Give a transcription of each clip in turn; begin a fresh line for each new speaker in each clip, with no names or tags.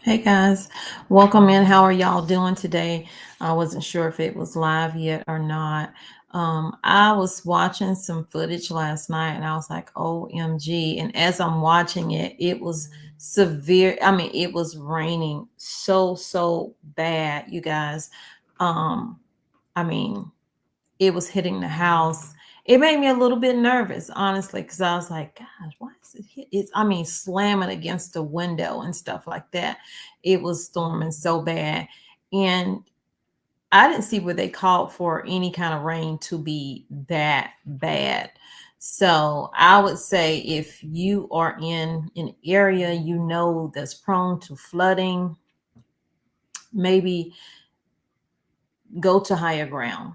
Hey guys, welcome in. How are y'all doing today? I wasn't sure if it was live yet or not. I was watching some footage last night and I was like, OMG. And as I'm watching it, it was severe. I mean, it was raining so bad, you guys. Um, I mean, it was hitting the house. It made me a little bit nervous, honestly, because I was like, gosh, why is it hit? It's, I mean, slamming against the window and stuff like that. It was storming so bad. And I didn't see where they called for any kind of rain to be that bad. So I would say if you are in an area you know that's prone to flooding, maybe go to higher ground.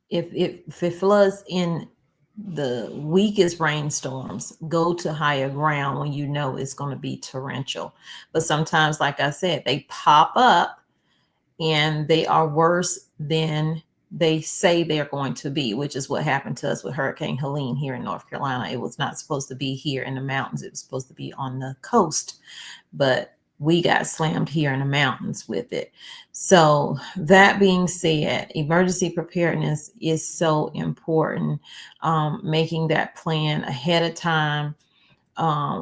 If it floods in the weakest rainstorms, go to higher ground when you know it's going to be torrential. But sometimes, like I said, they pop up and they are worse than they say they're going to be, which is what happened to us with Hurricane Helene here in North Carolina. It was not supposed to be here in the mountains, it was supposed to be on the coast, but we got slammed here in the mountains with it. So, that being said, emergency preparedness is so important. Making that plan ahead of time,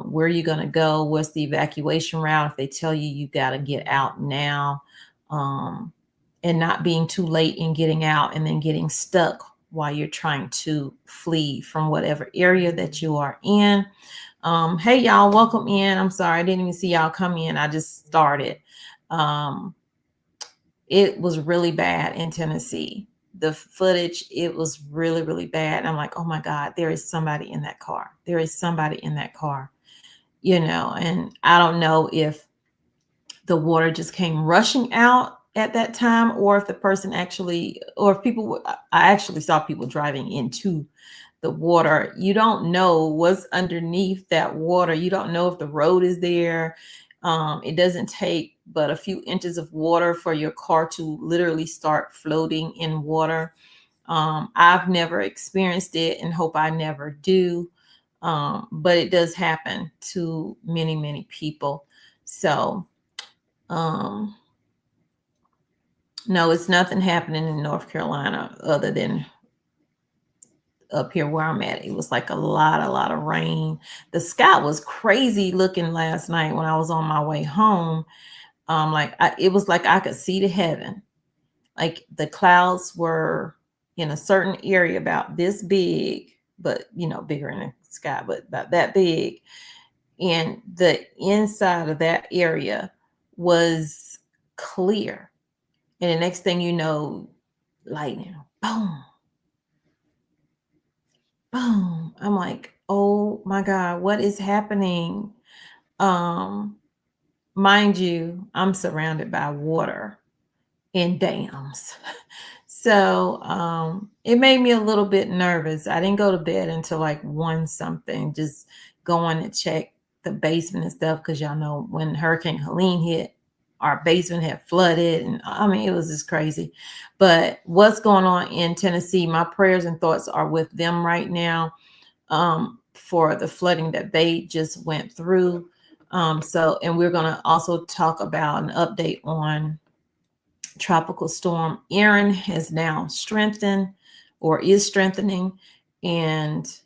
where you're going to go, what's the evacuation route. If they tell you you got to get out now, um, and not being too late in getting out and then getting stuck while you're trying to flee from whatever area that you are in. Hey y'all, welcome in. I'm sorry, I didn't even see y'all come in. I just started. Um, it was really bad in Tennessee. The footage, it was really bad. I'm like, oh my God, there is somebody in that car. There is somebody in that car, and I don't know if the water just came rushing out at that time or if the person actually, or if people, I actually saw people driving into the water. You don't know what's underneath that water. You don't know if the road is there. It doesn't take but a few inches of water for your car to literally start floating in water. I've never experienced it and hope I never do. But it does happen to many people. So, um, no, it's nothing happening in North Carolina other than up here where I'm at. It was like a lot of rain. The sky was crazy looking last night when I was on my way home. It was like I could see to heaven. Like the clouds were in a certain area about this big, but bigger in the sky, but about that big. And the inside of that area was clear. And the next thing you know, lightning, boom, boom. I'm like, oh my God, what is happening? Um, Mind you, I'm surrounded by water and dams. So it made me a little bit nervous. I didn't go to bed until like one something, just going to check the basement and stuff because y'all know when Hurricane Helene hit, our basement had flooded, and I mean it was just crazy. But what's going on in Tennessee? My prayers and thoughts are with them right now, for the flooding that they just went through. And we're going to also talk about an update on Tropical Storm Erin has now strengthened or is strengthening, and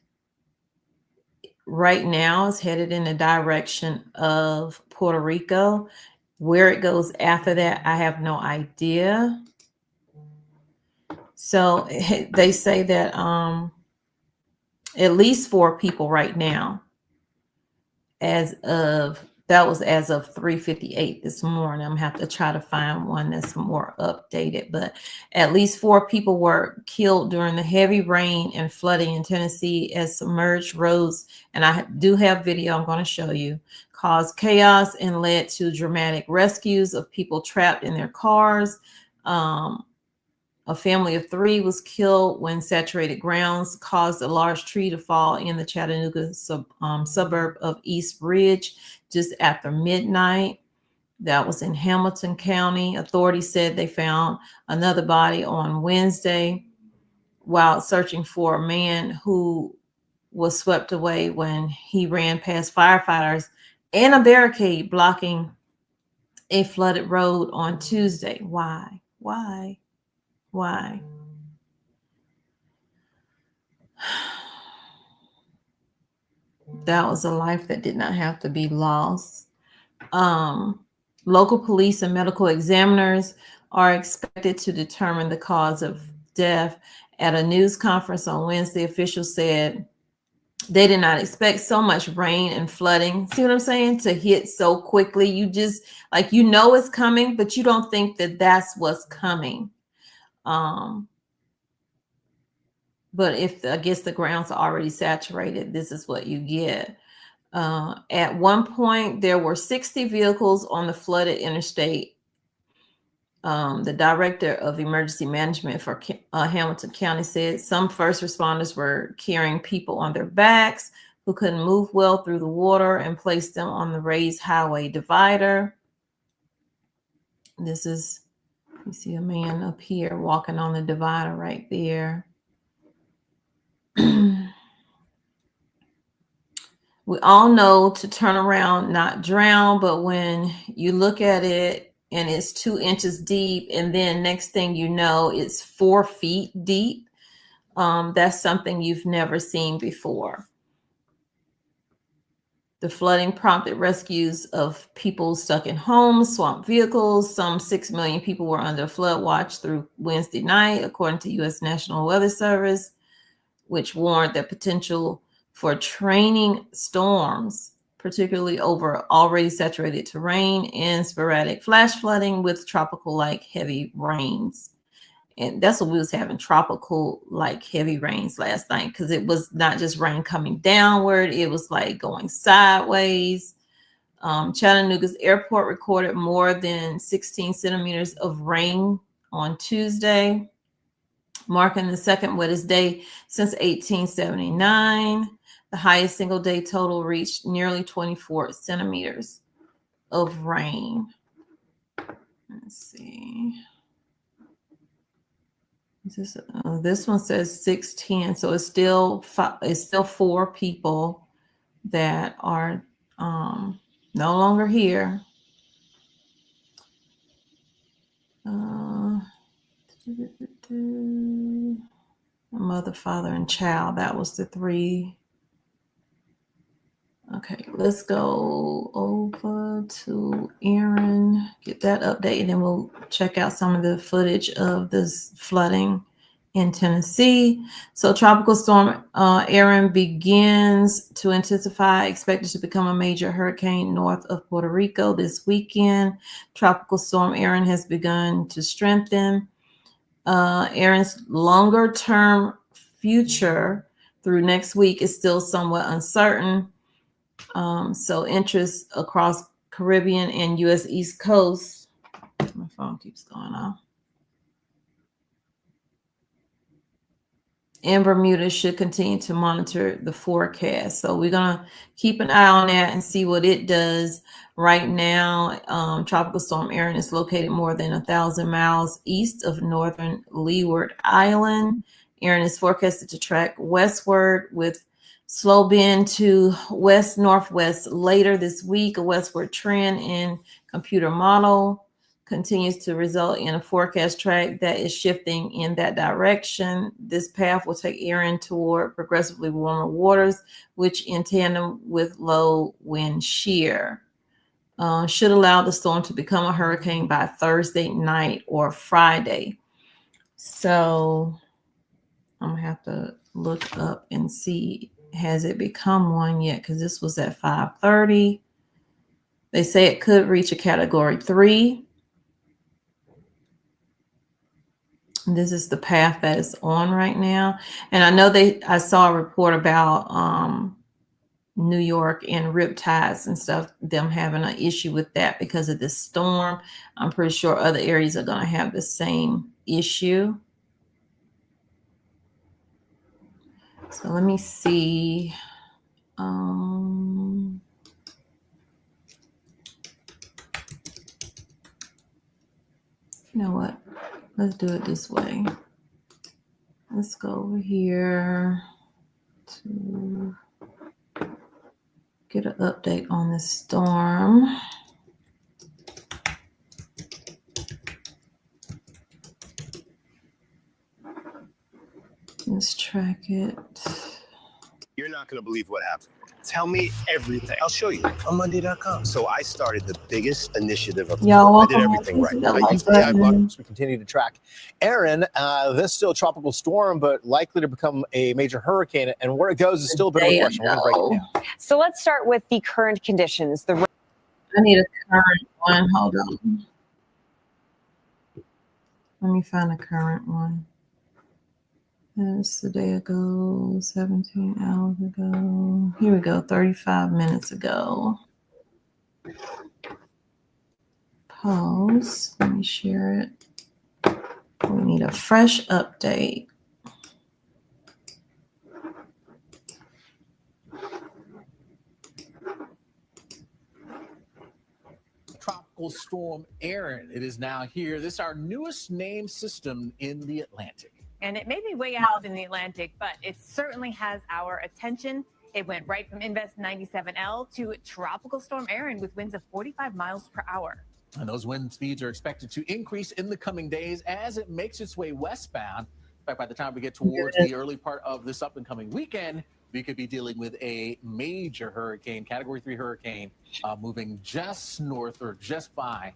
right now is headed in the direction of Puerto Rico. Where it goes after that, I have no idea. So they say that at least 4 people right now, as of that was as of 3:58 this morning. I'm gonna have to try to find one that's more updated, but at least 4 people were killed during the heavy rain and flooding in Tennessee as submerged roads, and I do have video I'm going to show you, caused chaos and led to dramatic rescues of people trapped in their cars. Um, a family of 3 was killed when saturated grounds caused a large tree to fall in the Chattanooga suburb of East Ridge just after midnight. That was in Hamilton County. Authorities said they found another body on Wednesday while searching for a man who was swept away when he ran past firefighters and a barricade blocking a flooded road on Tuesday. Why? Why? Why? That was a life that did not have to be lost. Local police and medical examiners are expected to determine the cause of death. At a news conference on Wednesday, officials said they did not expect so much rain and flooding. See what I'm saying? To hit so quickly. You just, like, you know it's coming, but you don't think that that's what's coming. But if, I guess, the ground's already saturated, this is what you get. At one point, there were 60 vehicles on the flooded interstate. The director of emergency management for Hamilton County said some first responders were carrying people on their backs who couldn't move well through the water and placed them on the raised highway divider. This is, you see a man up here walking on the divider right there. We all know to turn around, not drown, but when you look at it and it's 2 inches deep, and then next thing you know, it's 4 feet deep, that's something you've never seen before. The flooding prompted rescues of people stuck in homes, swamped vehicles. Some 6 million people were under flood watch through Wednesday night, according to U.S. National Weather Service, which warned that potential for training storms, particularly over already saturated terrain, and sporadic flash flooding with tropical-like heavy rains. And that's what we was having, tropical-like heavy rains last night, because it was not just rain coming downward, it was like going sideways. Chattanooga's airport recorded more than 16 centimeters of rain on Tuesday, marking the second wettest day since 1879. The highest single day total reached nearly 24 centimeters of rain. Let's see. This one says 610, so it's still 4 people that are no longer here. Mother, father, and child. That was the 3. Okay, let's go over to Erin, get that update, and then we'll check out some of the footage of this flooding in Tennessee. So Tropical Storm Erin begins to intensify, expected to become a major hurricane north of Puerto Rico this weekend. Tropical Storm Erin has begun to strengthen. Erin's longer-term future through next week is still somewhat uncertain. So interest across Caribbean and U.S. East Coast. My phone keeps going off. And Bermuda should continue to monitor the forecast. So we're going to keep an eye on that and see what it does. Right now, Tropical Storm Erin is located more than 1,000 miles east of northern Leeward Island. Erin is forecasted to track westward with slow bend to west-northwest later this week. A westward trend in computer model continues to result in a forecast track that is shifting in that direction. This path will take Erin toward progressively warmer waters, which in tandem with low wind shear should allow the storm to become a hurricane by Thursday night or Friday. So I'm gonna have to look up and see, has it become one yet? Because this was at 5:30. They say it could reach a category 3. This is the path that is on right now. And I know I saw a report about New York and riptides and stuff, them having an issue with that because of this storm. I'm pretty sure other areas are going to have the same issue. So let me see. You know what? Let's do it this way. Let's go over here to get an update on this storm. Let's track it.
You're not going to believe what happened. Tell me everything. I'll show you on Monday.com. So I started the biggest initiative of the year. I did everything right. I used AI buttons. We continue to track Erin. This is still a tropical storm, but likely to become a major hurricane. And where it goes is still a bit of a question. We're going to break it down.
So let's start with the current conditions.
I need a current one. Hold on. Let me find a current one. That's a day ago, 17 hours ago. Here we go, 35 minutes ago. Pause. Let me share it. We need a fresh update.
Tropical storm Erin. It is now here. This is our newest named system in the Atlantic.
And it may be way out in the Atlantic, but it certainly has our attention. It went right from Invest 97L to Tropical Storm Erin with winds of 45 miles per hour.
And those wind speeds are expected to increase in the coming days as it makes its way westbound. In fact, by the time we get towards the early part of this up and coming weekend, we could be dealing with a major hurricane, Category 3 hurricane, moving just north or just by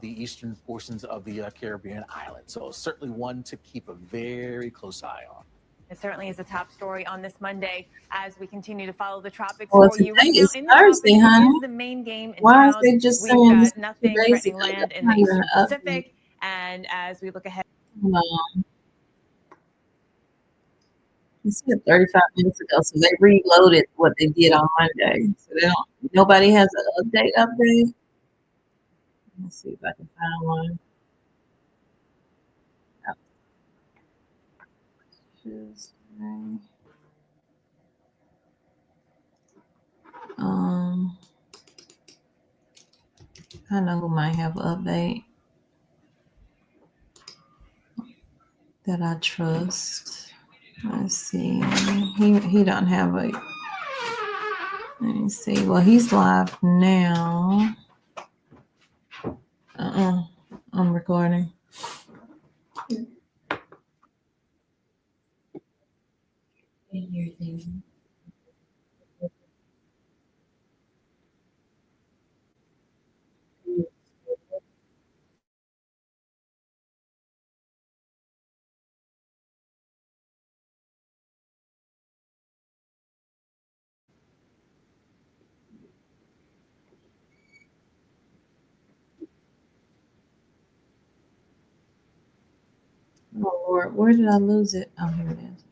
the eastern portions of the Caribbean island. So certainly one to keep a very close eye on.
It certainly is a top story on this Monday as we continue to follow the tropics
Well,
for you.
today
Right
is
now,
Thursday, honey.
is the main game in
Why is
town.
they just
We've
saying
got
this
nothing
2 days
threatening
ago?
land in
Not
the
even
Eastern
an
Pacific. And as we look ahead,
No. This is 35 minutes ago, so they reloaded what they did on Monday. So they don't. Nobody has an update. Let's see if I can find one. Tuesday. I know who might have an update that I trust. Let's see. He don't have a. Let me see. Well, he's live now. I'm recording. Oh Lord, where did I lose it? Oh, here it is.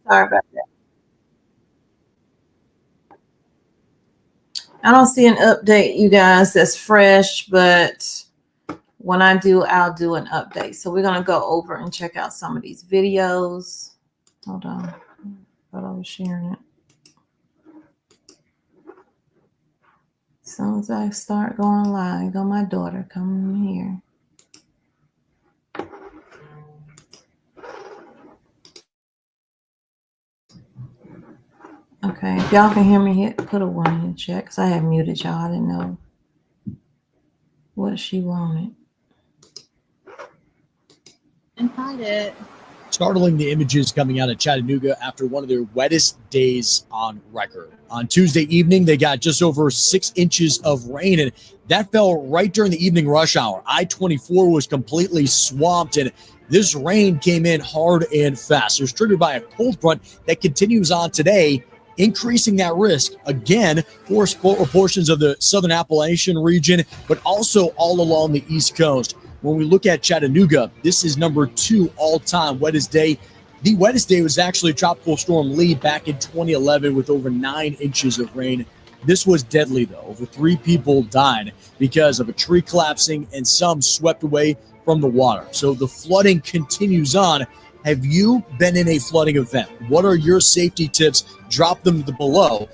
Sorry about that. I don't see an update, you guys, that's fresh, but when I do, I'll do an update. So we're going to go over and check out some of these videos. Hold on. I thought I was sharing it. As soon as I start going live, go my daughter, come here. Okay, if y'all can hear me, hit put a 1 in the chat because I have muted y'all. I didn't know what she wanted.
Invited. Startling the images coming out of Chattanooga after one of their wettest days on record. On Tuesday evening, they got just over 6 inches of rain, and that fell right during the evening rush hour. I-24 was completely swamped, and this rain came in hard and fast. It was triggered by a cold front that continues on today, increasing that risk again for portions of the southern Appalachian region, but also all along the East Coast. When we look at Chattanooga, this is number 2 all-time wettest day. The wettest day was actually Tropical Storm Lee back in 2011 with over 9 inches of rain. This was deadly, though. Over 3 people died because of a tree collapsing and some swept away from the water. So the flooding continues on. Have you been in a flooding event? What are your safety tips? Drop them below.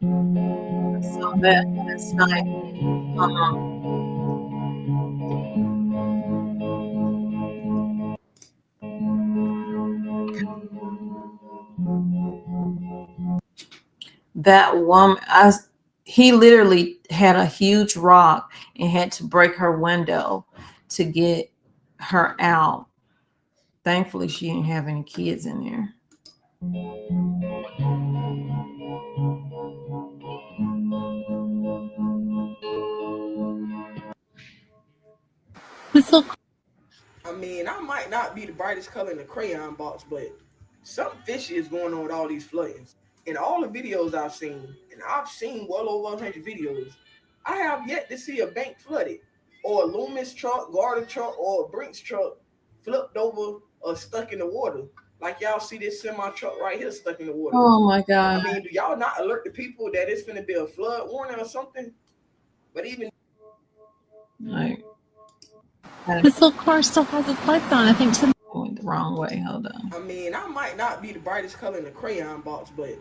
I saw that last night. That woman, he literally had a huge rock and had to break her window to get her out. Thankfully, she didn't have any kids in there.
I mean, I might not be the brightest color in the crayon box, but something fishy is going on with all these floodings. In all the videos I've seen, and I've seen well over 100 videos, I have yet to see a bank flooded, or a Loomis truck, Garda truck, or a Brinks truck flipped over or stuck in the water. Like y'all see this semi truck right here stuck in the water.
Oh my God.
I mean, do y'all not alert the people that it's going to be a flood warning or something? But even
like,
this little car still has its lights on. I think so.
Went the wrong way. Hold on.
I mean, I might not be the brightest color in the crayon box, but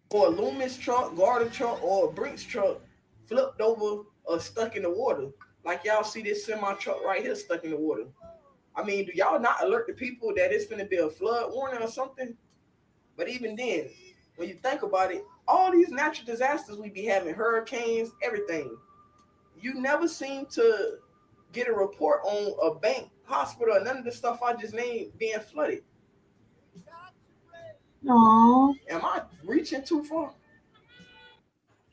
or a Loomis truck, Garda truck, or a Brinks truck flipped over or stuck in the water. Like y'all see this semi truck right here stuck in the water. I mean, do y'all not alert the people that it's going to be a flood warning or something? But even then, when you think about it, all these natural disasters we be having, hurricanes, everything, you never seem to get a report on a bank, hospital, or none of the stuff I just named being flooded.
No.
Am I reaching too far?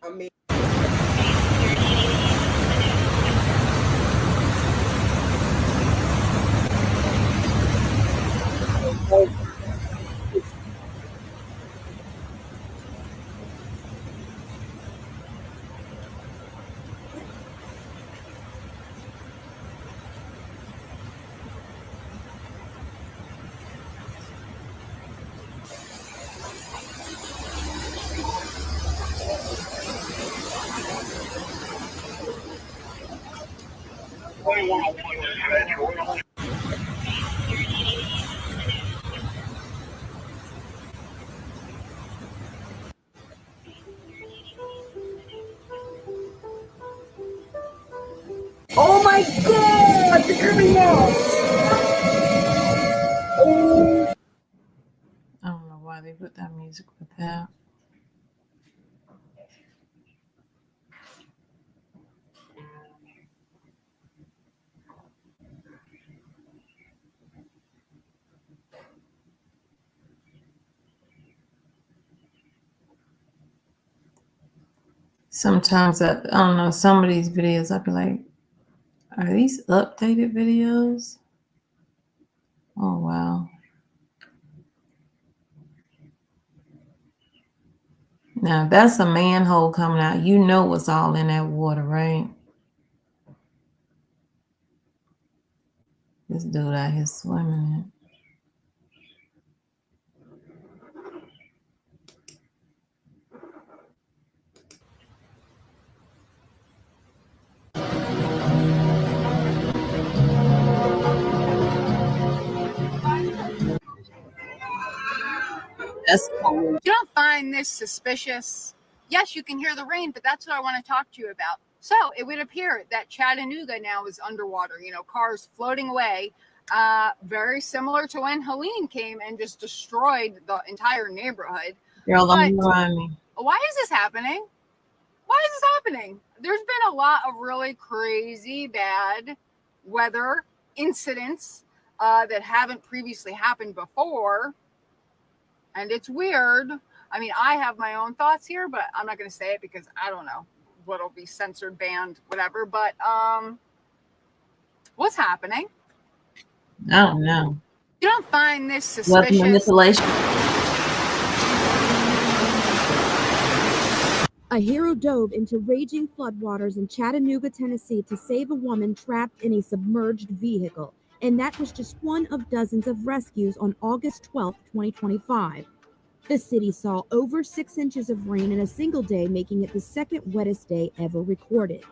I mean, oh my God, the criminals! Oh.
I don't know why they put that music with that. Sometimes I don't know, some of these videos I'll be like, are these updated videos? Oh wow. Now that's a manhole coming out. You know what's all in that water, right? This dude out here swimming it. That's cool.
You don't find this suspicious? Yes, you can hear the rain, but that's what I want to talk to you about. So it would appear that Chattanooga now is underwater, you know, cars floating away, very similar to when Helene came and just destroyed the entire neighborhood.
Girl, don't remind me.
Why is this happening? Why is this happening? There's been a lot of really crazy bad weather incidents that haven't previously happened before. And it's weird. I mean, I have my own thoughts here, but I'm not going to say it because I don't know what'll be censored, banned, whatever. But what's happening?
I don't know.
You don't find this suspicious?
Weather manipulation.
A hero dove into raging floodwaters in Chattanooga, Tennessee to save a woman trapped in a submerged vehicle. And that was just one of dozens of rescues on August 12, 2025. The city saw over 6 inches of rain in a single day, making it the second wettest day ever recorded.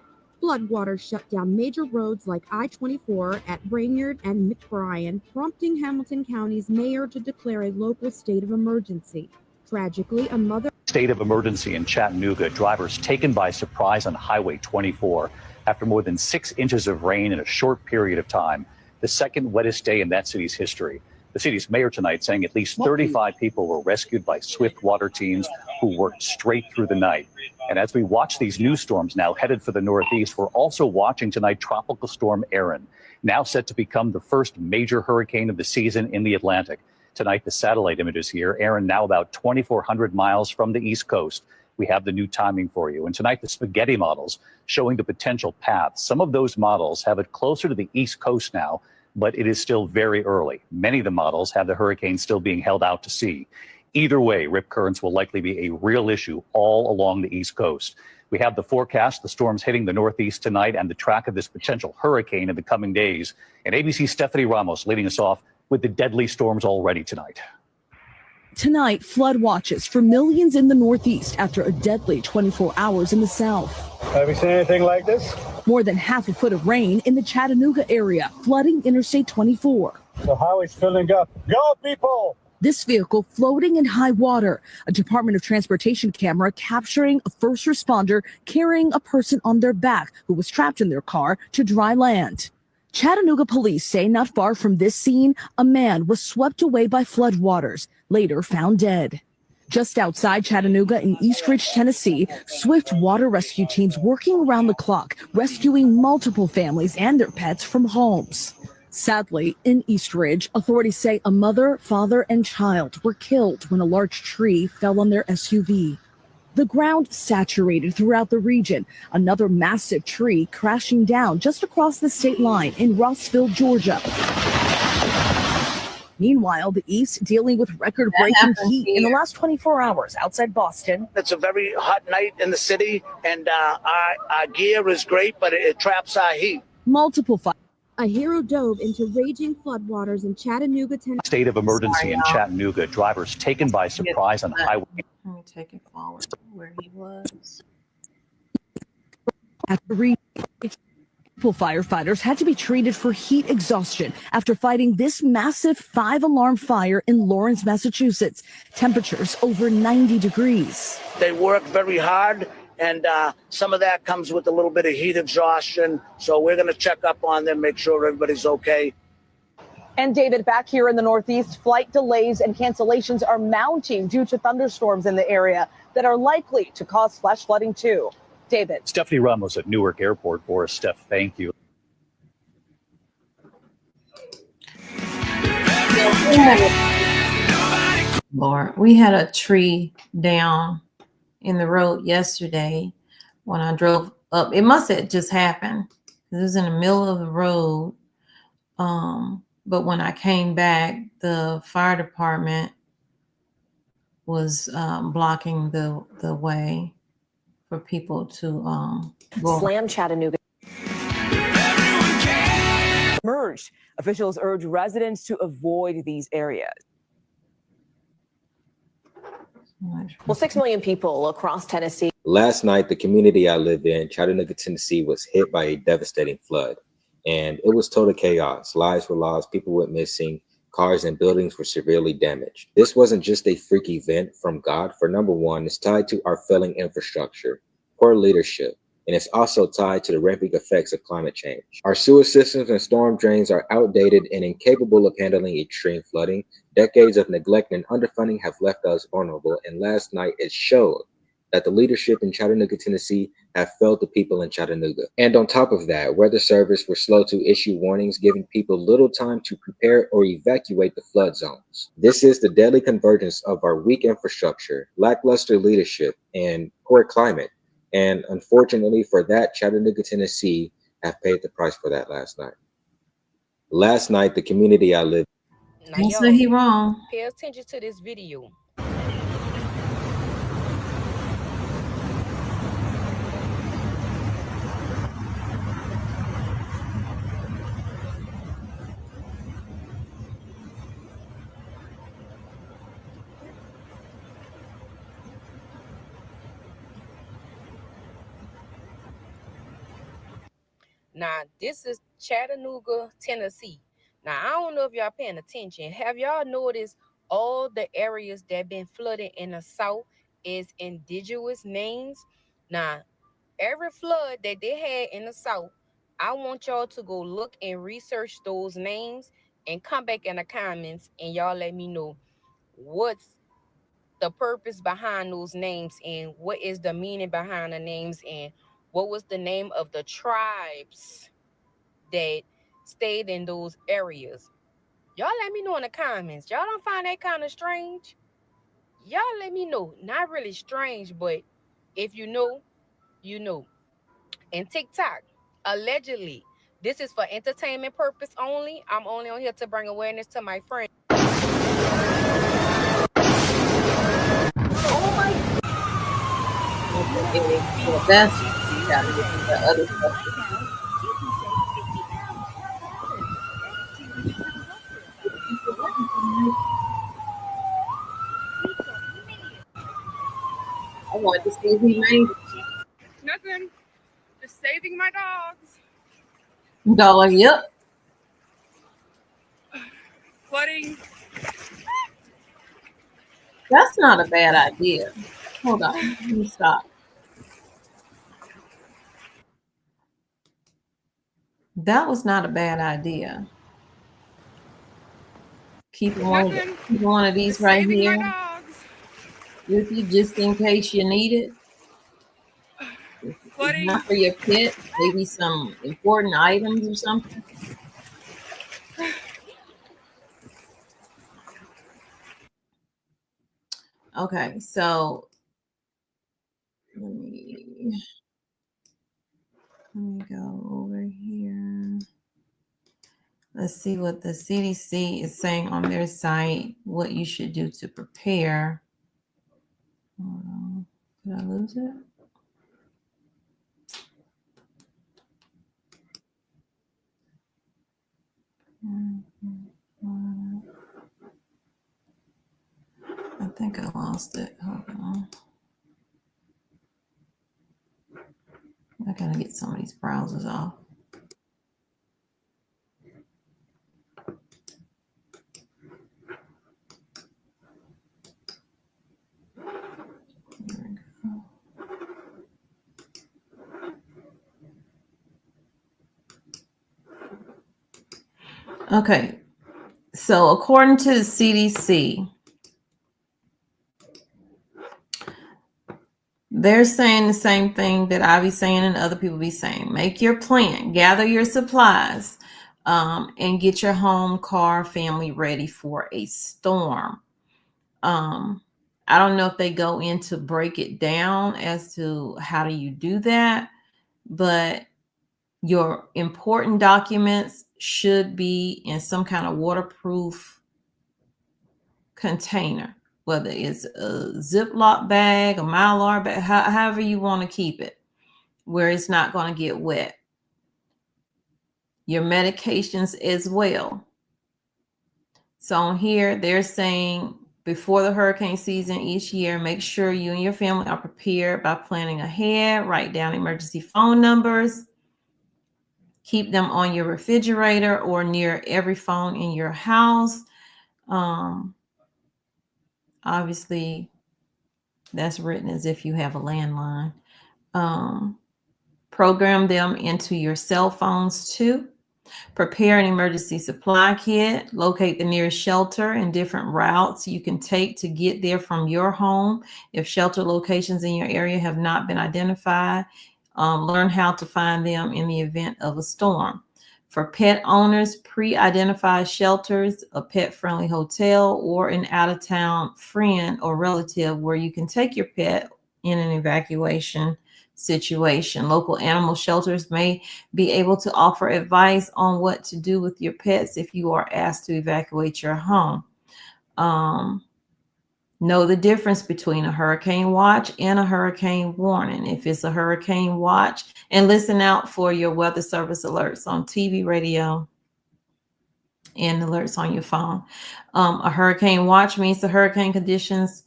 Floodwaters shut down major roads like I-24 at Brainerd and McBrien, prompting Hamilton County's mayor to declare a local state of emergency. Tragically, a mother
State of emergency in Chattanooga. Drivers taken by surprise on Highway 24 after more than 6 inches of rain in a short period of time. The second wettest day in that city's history. The city's mayor tonight saying at least 35 people were rescued by swift water teams who worked straight through the night. And as we watch these new storms now headed for the Northeast, we're also watching tonight Tropical Storm Erin, now set to become the first major hurricane of the season in the Atlantic. Tonight, the satellite images here. Erin now about 2,400 miles from the East Coast. We have the new timing for you. And tonight, the spaghetti models showing the potential paths. Some of those models have it closer to the East Coast now, but it is still very early. Many of the models have the hurricane still being held out to sea. Either way, rip currents will likely be a real issue all along the East Coast. We have the forecast, the storms hitting the Northeast tonight, and the track of this potential hurricane in the coming days. And ABC's Stephanie Ramos leading us off with the deadly storms already tonight.
Tonight, flood watches for millions in the Northeast after a deadly 24 hours in the South.
Have you seen anything like this?
More than half a foot of rain in the Chattanooga area, flooding Interstate 24.
The highway's filling up. Go, people!
This vehicle floating in high water. A Department of Transportation camera capturing a first responder carrying a person on their back who was trapped in their car to dry land. Chattanooga police say not far from this scene, a man was swept away by floodwaters, later found dead. Just outside Chattanooga in East Ridge, Tennessee, swift water rescue teams working around the clock, rescuing multiple families and their pets from homes. Sadly, in East Ridge, authorities say a mother, father, and child were killed when a large tree fell on their SUV. The ground saturated throughout the region. Another massive tree crashing down just across the state line in Rossville, Georgia. Meanwhile, the East dealing with record-breaking heat in the last 24 hours outside Boston.
It's a very hot night in the city, and our gear is great, but it traps our heat.
Multiple fires.
A hero dove into raging floodwaters in Chattanooga, Tennessee.
State of emergency in Chattanooga. Drivers taken by surprise on Highway.
Let me take it forward to where he was.
Firefighters had to be treated for heat exhaustion after fighting this massive 5-alarm fire in Lawrence, Massachusetts. Temperatures over 90 degrees.
They work very hard, and some of that comes with a little bit of heat exhaustion. So we're going to check up on them, make sure everybody's okay.
And David, back here in the Northeast, flight delays and cancellations are mounting due to thunderstorms in the area that are likely to cause flash flooding too. David.
Stephanie Ramos at Newark Airport for us. Steph, thank you.
Lord, we had a tree down in the road yesterday when I drove up. It must have just happened. It was in the middle of the road. But when I came back, the fire department was blocking the way for people to
slam Chattanooga. Merged. Officials urge residents to avoid these areas. Well, 6 million people across Tennessee.
Last night, the community I live in, Chattanooga, Tennessee, was hit by a devastating flood. And it was total chaos. Lives were lost, people went missing, cars and buildings were severely damaged. This wasn't just a freak event from God. For number one, it's tied to our failing infrastructure, poor leadership, and it's also tied to the rampant effects of climate change. Our sewer systems and storm drains are outdated and incapable of handling extreme flooding. Decades of neglect and underfunding have left us vulnerable, and last night it showed that the leadership in Chattanooga, Tennessee have failed the people in Chattanooga. And on top of that, Weather Service were slow to issue warnings, giving people little time to prepare or evacuate the flood zones. This is the deadly convergence of our weak infrastructure, lackluster leadership, and poor climate. And unfortunately for that, Chattanooga, Tennessee have paid the price for that last night. Last night, the community I live in.
Don't say he wrong.
Pay attention to this video. Now, this is Chattanooga, Tennessee. Now, I don't know if y'all paying attention. Have y'all noticed all the areas that been flooded in the south is indigenous names. Now, every flood that they had in the south, I want y'all to go look and research those names and come back in the comments and y'all let me know what's the purpose behind those names and what is the meaning behind the names and what was the name of the tribes that stayed in those areas. Y'all let me know in the comments. Y'all don't find that kind of strange? Y'all let me know. Not really strange, but if you know, you know. And TikTok, allegedly, this is for entertainment purpose only. I'm only on here to bring awareness to my friends.
Well, that's gotta get the other stuff. I wanted to see if he made it.
Nothing. Just saving my dogs.
Dollar, yep.
Flooding.
That's not a bad idea. Hold on, let me stop. That was not a bad idea. Keep one of these right here with you just in case you need it. It's not for your pet, maybe some important items or something. Okay, so let me go over here. Let's see what the CDC is saying on their site, what you should do to prepare. Hold on. Did I lose it? I think I lost it. Hold on. I gotta get some of these browsers off. Okay, so according to the CDC, they're saying the same thing that I be saying and other people be saying. Make your plan, gather your supplies, and get your home, car, family ready for a storm. I don't know if they go in to break it down as to how do you do that, but your important documents should be in some kind of waterproof container, whether it's a Ziploc bag, a Mylar bag, however you want to keep it, where it's not going to get wet. Your medications as well. So on here, they're saying before the hurricane season each year, make sure you and your family are prepared by planning ahead. Write down emergency phone numbers. Keep them on your refrigerator or near every phone in your house. Obviously, that's written as if you have a landline. Program them into your cell phones too. Prepare an emergency supply kit. Locate the nearest shelter and different routes you can take to get there from your home. If shelter locations in your area have not been identified, learn how to find them in the event of a storm. For pet owners, pre-identify shelters, a pet-friendly hotel, or an out-of-town friend or relative where you can take your pet in an evacuation situation. Local animal shelters may be able to offer advice on what to do with your pets if you are asked to evacuate your home. Know the difference between a hurricane watch and a hurricane warning. If it's a hurricane watch, and listen out for your weather service alerts on TV, radio, and alerts on your phone. A hurricane watch means the hurricane conditions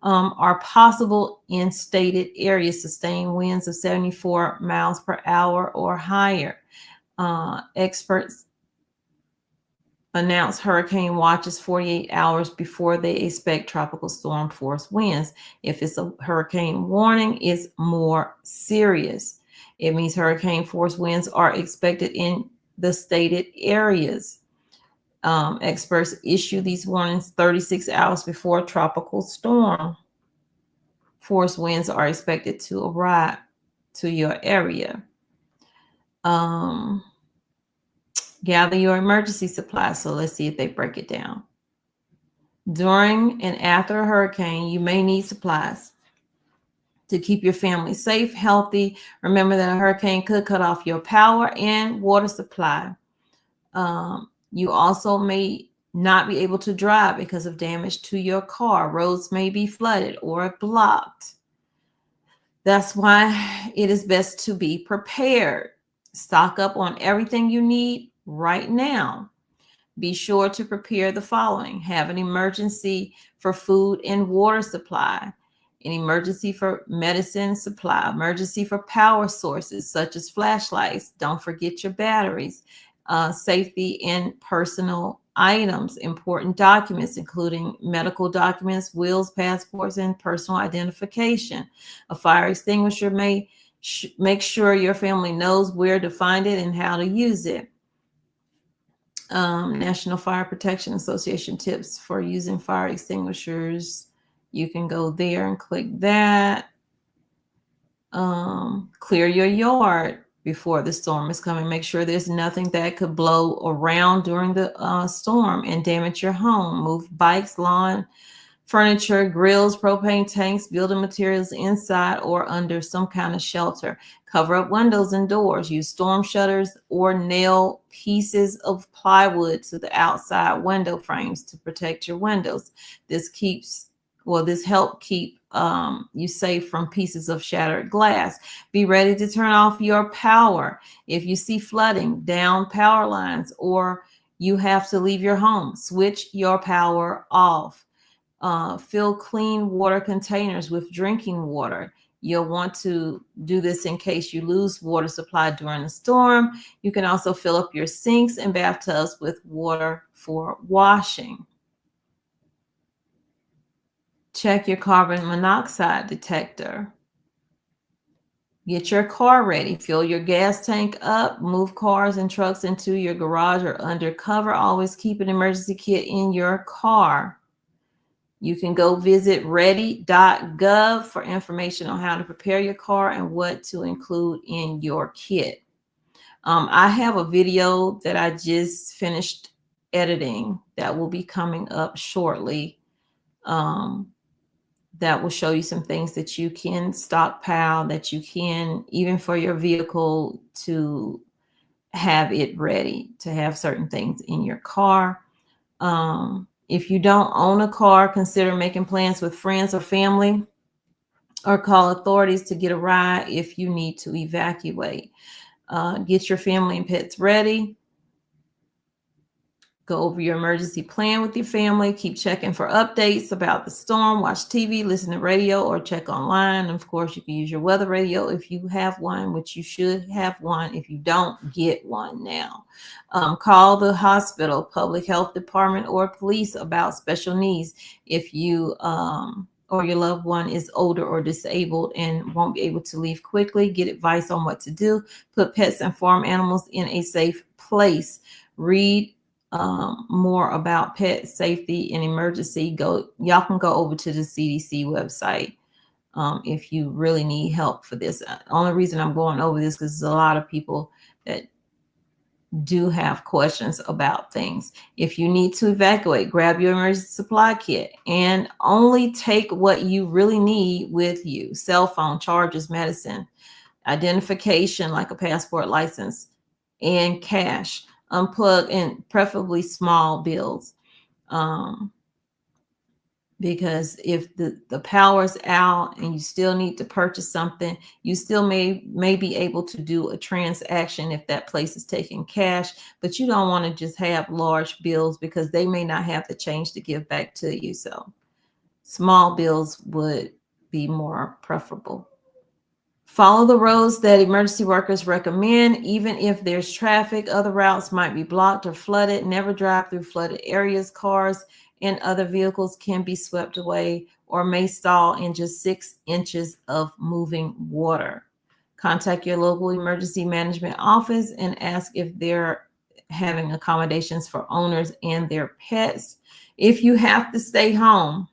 are possible in stated areas, sustained winds of 74 miles per hour or higher. Experts announce hurricane watches 48 hours before they expect tropical storm force winds. If it's a hurricane warning, it's more serious. It means hurricane force winds are expected in the stated areas. Experts issue these warnings 36 hours before tropical storm force winds are expected to arrive to your area. Gather your emergency supplies. So let's see if they break it down. During and after a hurricane, you may need supplies to keep your family safe, healthy. Remember that a hurricane could cut off your power and water supply. You also may not be able to drive because of damage to your car. Roads may be flooded or blocked. That's why it is best to be prepared. Stock up on everything you need right now. Be sure to prepare the following. Have an emergency for food and water supply, an emergency for medicine supply, emergency for power sources such as flashlights. Don't forget your batteries, safety and personal items, important documents, including medical documents, wills, passports, and personal identification. A fire extinguisher may make sure your family knows where to find it and how to use it. National Fire Protection Association tips for using fire extinguishers. You can go there and click that. Clear your yard before the storm is coming. Make sure there's nothing that could blow around during the storm and damage your home. Move bikes, lawn, furniture, grills, propane tanks, building materials inside or under some kind of shelter. Cover up windows and doors. Use storm shutters or nail pieces of plywood to the outside window frames to protect your windows. This helps keep you safe from pieces of shattered glass. Be ready to turn off your power. If you see flooding, down power lines, or you have to leave your home, switch your power off. Fill clean water containers with drinking water. You'll want to do this in case you lose water supply during the storm. You can also fill up your sinks and bathtubs with water for washing. Check your carbon monoxide detector. Get your car ready. Fill your gas tank up. Move cars and trucks into your garage or undercover. Always keep an emergency kit in your car. You can go visit ready.gov for information on how to prepare your car and what to include in your kit. I have a video that I just finished editing that will be coming up shortly. That will show you some things that you can stockpile, that you can, even for your vehicle, to have it ready, to have certain things in your car. If you don't own a car, consider making plans with friends or family, or call authorities to get a ride if you need to evacuate. Get your family and pets ready. Go over your emergency plan with your family. Keep checking for updates about the storm. Watch TV, listen to radio, or check online. And of course, you can use your weather radio if you have one, which you should have one. If you don't, get one now. Call the hospital, public health department, or police about special needs if you or your loved one is older or disabled and won't be able to leave quickly. Get advice on what to do. Put pets and farm animals in a safe place. Read more about pet safety and emergency. Y'all can go over to the CDC website if you really need help for this. The only reason I'm going over this because there's a lot of people that do have questions about things. If you need to evacuate, grab your emergency supply kit and only take what you really need with you. Cell phone, chargers, medicine, identification like a passport, license, and cash. Unplug and preferably small bills, because if the power's out and you still need to purchase something, you still may be able to do a transaction if that place is taking cash, but you don't want to just have large bills because they may not have the change to give back to you. So small bills would be more preferable Follow the roads that emergency workers recommend, even if there's traffic. Other routes might be blocked or flooded. Never drive through flooded areas. Cars and other vehicles can be swept away or may stall in just 6 inches of moving water. Contact your local emergency management office and ask if they're having accommodations for owners and their pets. If you have to stay home,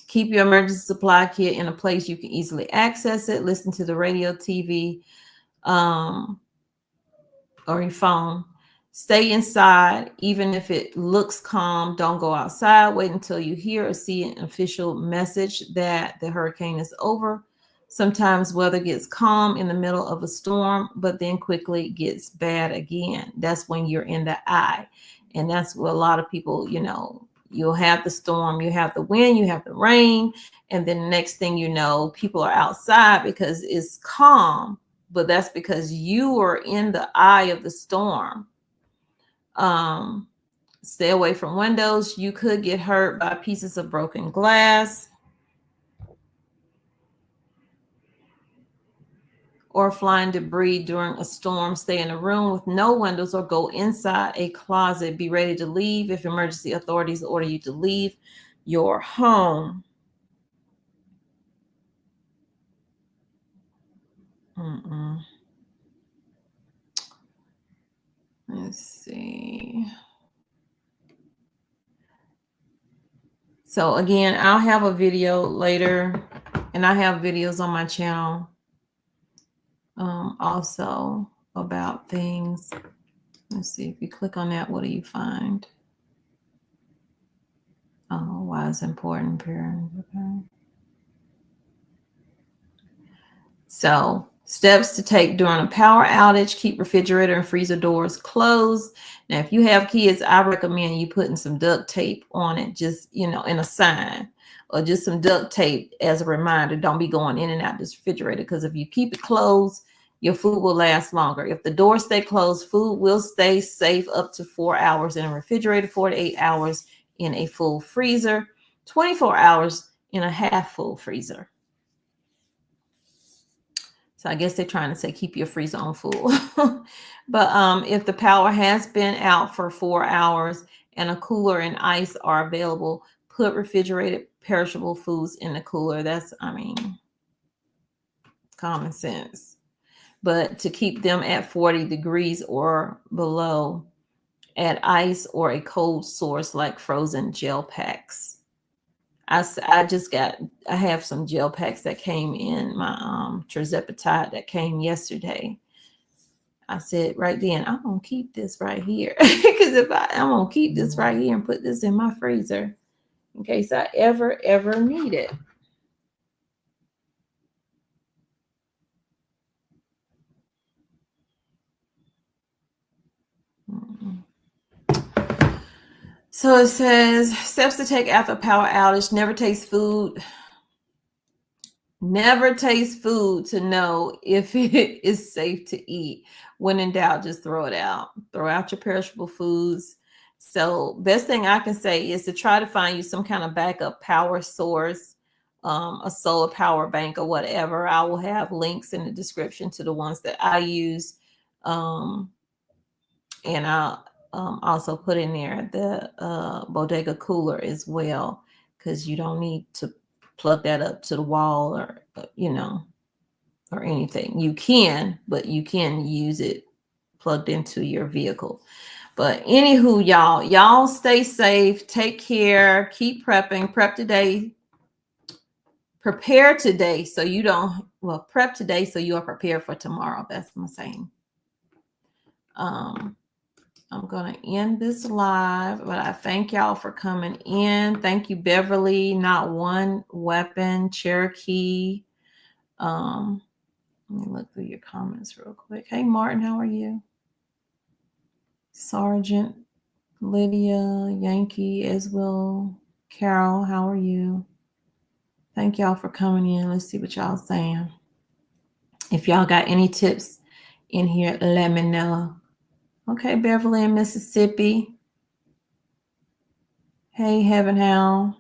keep your emergency supply kit in a place you can easily access it. Listen to the radio, TV, or your phone. Stay inside, even if it looks calm. Don't go outside. Wait until you hear or see an official message that the hurricane is over. Sometimes weather gets calm in the middle of a storm, but then quickly gets bad again. That's when you're in the eye. And that's where a lot of people, you know, you'll have the storm, you have the wind, you have the rain, and then the next thing you know, people are outside because it's calm, but that's because you are in the eye of the storm. Stay away from windows. You could get hurt by pieces of broken glass or flying debris during a storm. Stay in a room with no windows or go inside a closet. Be ready to leave if emergency authorities order you to leave your home. Let's see. So again, I'll have a video later, and I have videos on my channel also about things. Let's see, if you click on that, what do you find? Oh, why it's important, parent. Okay. So, steps to take during a power outage: keep refrigerator and freezer doors closed. Now, if you have kids, I recommend you putting some duct tape on it, just, you know, in a sign, or just some duct tape as a reminder. Don't be going in and out this refrigerator, because if you keep it closed, your food will last longer. If the doors stay closed, food will stay safe up to 4 hours in a refrigerator, 4 to 8 hours in a full freezer, 24 hours in a half full freezer. So I guess they're trying to say keep your freezer on full. But if the power has been out for 4 hours and a cooler and ice are available, put refrigerated perishable foods in the cooler. That's, I mean, common sense. But to keep them at 40 degrees or below, add ice or a cold source like frozen gel packs. I have some gel packs that came in my terzepatide that came yesterday. I said right then, I'm gonna keep this right here, because if I'm gonna keep this right here and put this in my freezer in case I ever need it. So it says steps to take after power outage: never taste food. Never taste food to know if it is safe to eat. When in doubt, just throw it out. Throw out your perishable foods. So best thing I can say is to try to find you some kind of backup power source, a solar power bank or whatever. I will have links in the description to the ones that I use. And I'll also put in there the Bodega cooler as well, because you don't need to plug that up to the wall or, you know, or anything. You can, but you can use it plugged into your vehicle. But anywho, y'all stay safe, take care, keep prepping, prep today, prepare today so you don't, well, prep today so you are prepared for tomorrow. That's my saying. I'm going to end this live, but I thank y'all for coming in. Thank you, Beverly, Not One Weapon, Cherokee. Let me look through your comments real quick. Hey, Martin, how are you? Sergeant, Lydia, Yankee, Iswell, Carol, how are you? Thank y'all for coming in. Let's see what y'all saying. If y'all got any tips in here, let me know. Okay, Beverly in Mississippi. Hey, Heaven Hound.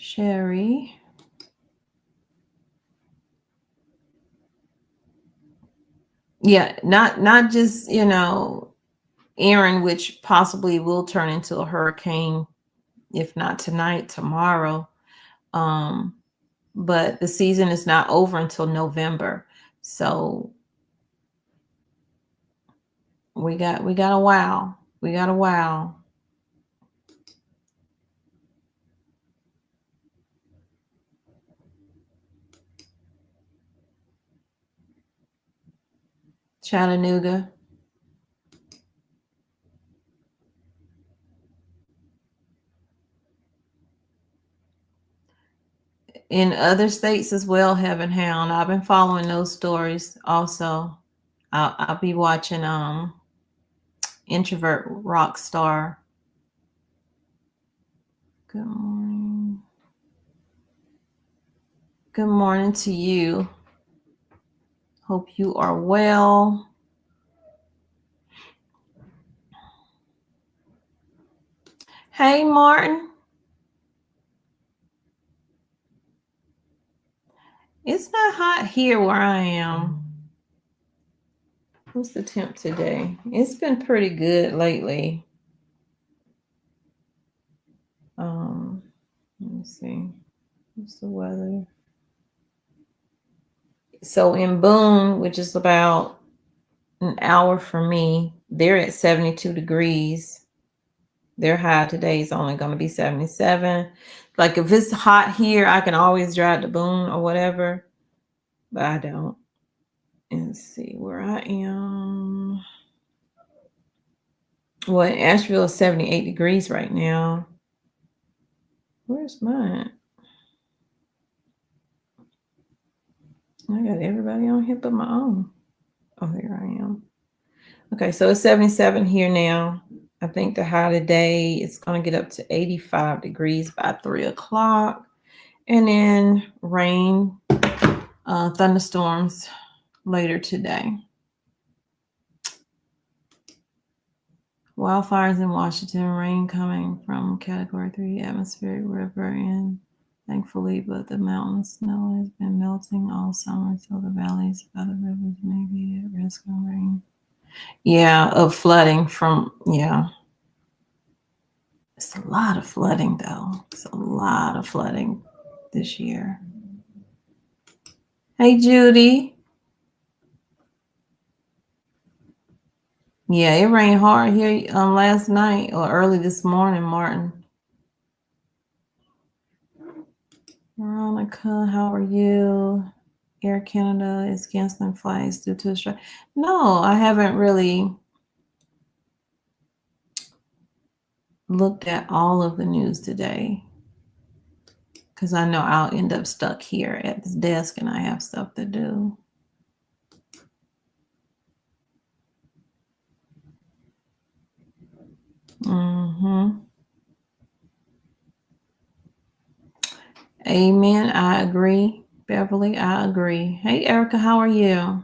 Sherry. Yeah, not just, you know, Erin, which possibly will turn into a hurricane, if not tonight, tomorrow. But the season is not over until November. So we got a while. We got a while. Chattanooga. In other states as well, Heaven Hound. I've been following those stories also. I'll be watching Introvert Rockstar. Good morning. Good morning to you. Hope you are well. Hey, Martin. It's not hot here where I am. What's the temp today? It's been pretty good lately. Let me see. What's the weather? So in Boone, which is about an hour for me, they're at 72 degrees. Their high today is only going to be 77. Like if it's hot here, I can always drive to Boone or whatever, but I don't. And see where I am. Well, in Asheville is 78 degrees right now. Where's mine? I got everybody on here but my own. Oh, here I am. Okay, so it's 77 here now. I think the high today is going to get up to 85 degrees by 3 o'clock. And then rain, thunderstorms later today. Wildfires in Washington, rain coming from Category 3 atmospheric river, and thankfully, but the mountain snow has been melting all summer, so the valleys of other rivers may be at risk of rain. Yeah, of flooding from, yeah. It's a lot of flooding, though. It's a lot of flooding this year. Hey, Judy. Yeah, it rained hard here last night or early this morning, Martin. Veronica, how are you? Air Canada is canceling flights due to a strike. No, I haven't really looked at all of the news today because I know I'll end up stuck here at this desk and I have stuff to do. Amen. I agree. Beverly, I agree. Hey, Erica, how are you?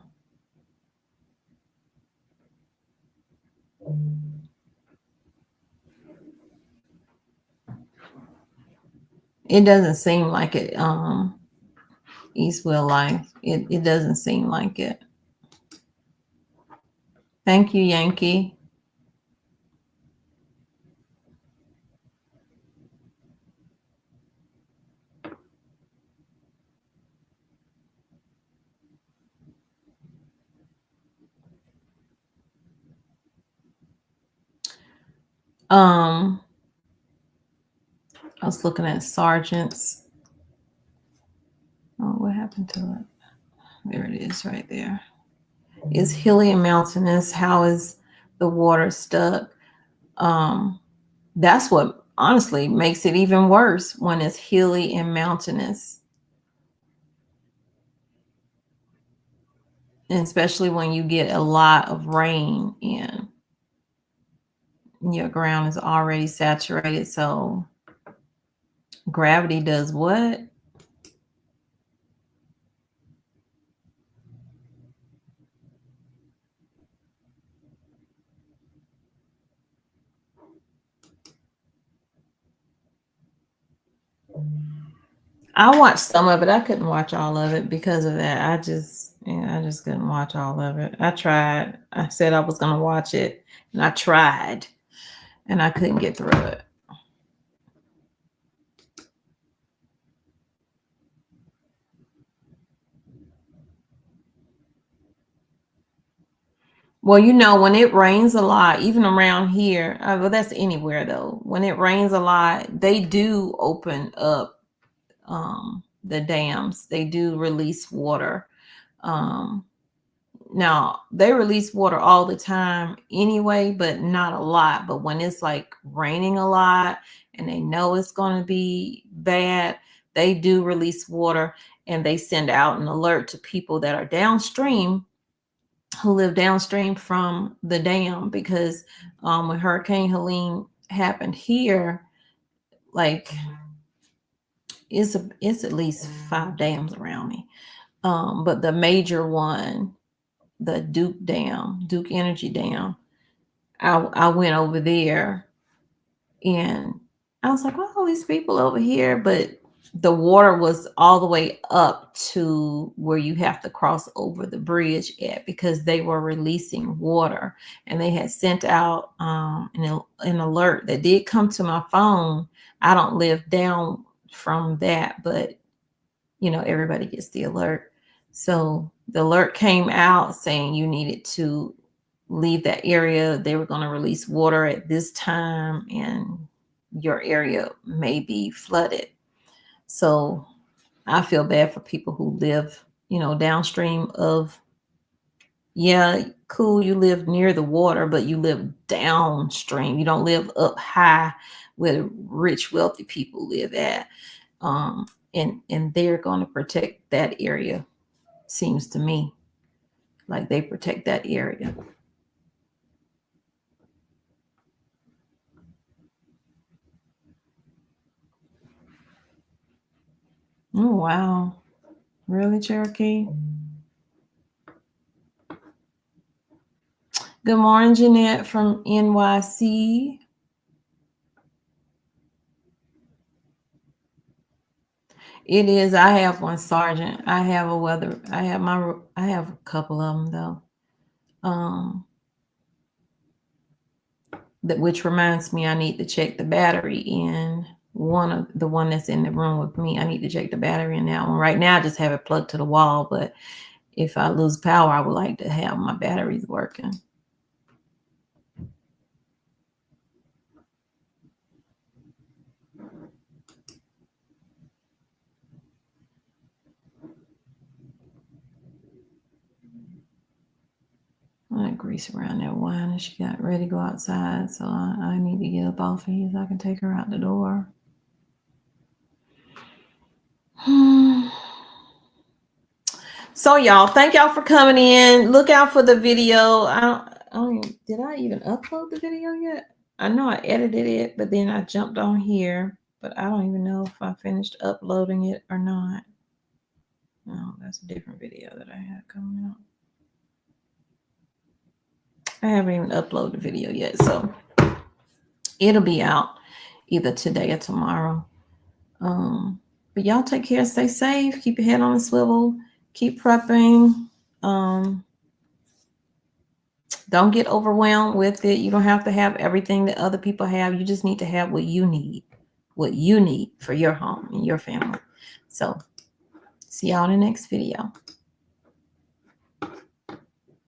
It doesn't seem like it, Eastwell Life. It doesn't seem like it. Thank you, Yankee. I was looking at sergeants. Oh, what happened to it? There it is right there. Is hilly and mountainous? How is the water stuck? That's what honestly makes it even worse when it's hilly and mountainous. And especially when you get a lot of rain in. Your ground is already saturated, so gravity does what? I watched some of it. I couldn't watch all of it because of that. I just couldn't watch all of it. I tried. I said I was going to watch it, and I tried, and I couldn't get through it. Well, you know, when it rains a lot, even around here, well, that's anywhere though. When it rains a lot, they do open up the dams. They do release water. Now, they release water all the time anyway, but not a lot. But when it's like raining a lot and they know it's going to be bad, they do release water, and they send out an alert to people that are downstream, who live downstream from the dam, because when Hurricane Helene happened here, like it's at least 5 dams around me. But the major one, the Duke Energy Dam, I went over there and I was like, well, all these people over here, but the water was all the way up to where you have to cross over the bridge at, because they were releasing water, and they had sent out an alert that did come to my phone. I don't live down from that, but you know, everybody gets the alert. So the alert came out saying you needed to leave that area. They were going to release water at this time, and your area may be flooded. So I feel bad for people who live, you know, downstream of, yeah, cool, you live near the water, but you live downstream. You don't live up high where rich, wealthy people live at. And they're going to protect that area. Seems to me like they protect that area. Oh, wow. Really, Cherokee? Good morning, Jeanette from NYC. It is. I have one, Sergeant. I have a weather. I have a couple of them though. Which reminds me, I need to check the battery in one that's in the room with me. I need to check the battery in that one. Right now, I just have it plugged to the wall, but if I lose power, I would like to have my batteries working. I'm gonna grease around that wine, and she got ready to go outside, so I need to get up off of here so I can take her out the door. So y'all, thank y'all for coming in. Look out for the video. Did I even upload the video yet? I know I edited it, but then I jumped on here, but I don't even know if I finished uploading it or not. No, that's a different video that I had coming up. I haven't even uploaded the video yet, so it'll be out either today or tomorrow. But y'all take care, stay safe, keep your head on a swivel, keep prepping. Don't get overwhelmed with it. You don't have to have everything that other people have. You just need to have what you need for your home and your family. So see y'all in the next video.